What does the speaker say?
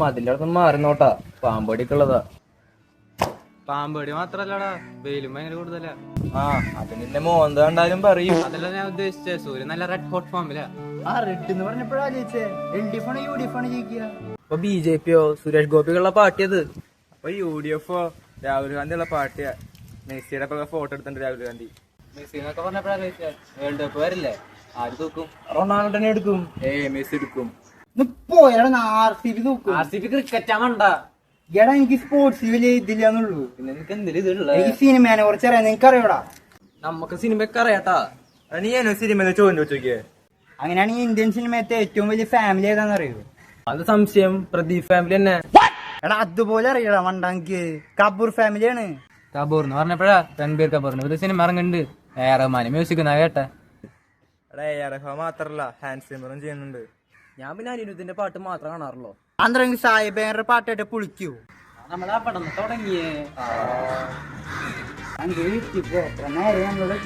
മതിന്റെ അടുത്ത് മാറുന്നോട്ടാ, പാമ്പടിക്കുള്ളതാ. പാമ്പടി മാത്രല്ലടാ, വെയിലും ഭയങ്കര കൂടുതലാ. ആ അത് നിന്നെ മോന്ത കണ്ടാലും പറയും. അതല്ല ഞാൻ ഉദ്ദേശിച്ചേ, സൂര്യൻ നല്ല റെഡ് ഹോട്ട് ഫോമിലാ. ആ റെഡ് എന്ന് പറഞ്ഞപ്പോഴാ ചോദിച്ചേ, LDF ആണോ UDF ആണോ ജയിക്കുക? അപ്പൊ BJP-യോ സുരേഷ് ഗോപിക്കുള്ള പാർട്ടിയത്. അപ്പൊ UDF-ഓ രാഹുൽ ഗാന്ധി ഉള്ള പാർട്ടിയാ. മെസ്സിയുടെ ഒക്കെ ഫോട്ടോ എടുത്തിട്ടുണ്ട് രാഹുൽ ഗാന്ധി. മെസ്സി എന്നൊക്കെ പറഞ്ഞപ്പോഴാ വേൾഡ് കപ്പ് വരില്ലേ, ആര് തൂക്കും? റൊണാൾഡോനെ എടുക്കും. മെസ്സി എടുക്കും. പോയാലും RCB നോക്കും. RCB ക്രിക്കറ്റാ മണ്ട. എടാ എനിക്ക് സ്പോർട്സ് വലിയ ഇതില്ലാന്നുള്ളൂ. പിന്നെ നിനക്ക് എന്തിലും ഇതുള്ള എനിക്ക് സിനിമേനെ കുറിച്ച് അറിയാം, നിനക്ക് അറിയോടാ? നമുക്ക് സിനിമയൊക്കെ അറിയാട്ടാ. നീ എന്നോ സിനിമ ചോദ്യം ചോദിച്ചോക്കിയേ. അങ്ങനെയാണെങ്കിൽ ഇന്ത്യൻ സിനിമയത്തെ ഏറ്റവും വലിയ ഫാമിലി ഏതാന്ന് അറിയോ? അത് സംശയം പ്രദീപ് ഫാമിലി തന്നെ. എടാ അതുപോലെ അറിയടാ മണ്ടാങ്കി, കപൂർ ഫാമിലിയാണ്. കപൂർ എന്ന് പറഞ്ഞപ്പോഴാ രൺബീർ കപൂറിന് ഒരു സിനിമ ഇറങ്ങുന്നുണ്ട്, റഹ്മാൻ മ്യൂസിക് എന്നാ കേട്ടെ. എടാ AR മാത്രല്ല ഹാൻസ് സിമറും ചെയ്യുന്നുണ്ട്. ഞാൻ പിന്നെ അനിരുദ്ധിന്റെ പാട്ട് മാത്രം കാണാറുള്ളൂ. അന്തരെങ്കിൽ സായിബേറെ പാട്ടായിട്ട് പുളിക്കൂ. നമ്മളാ പടം തുടങ്ങിയേ. നേരെ നമ്മളോട്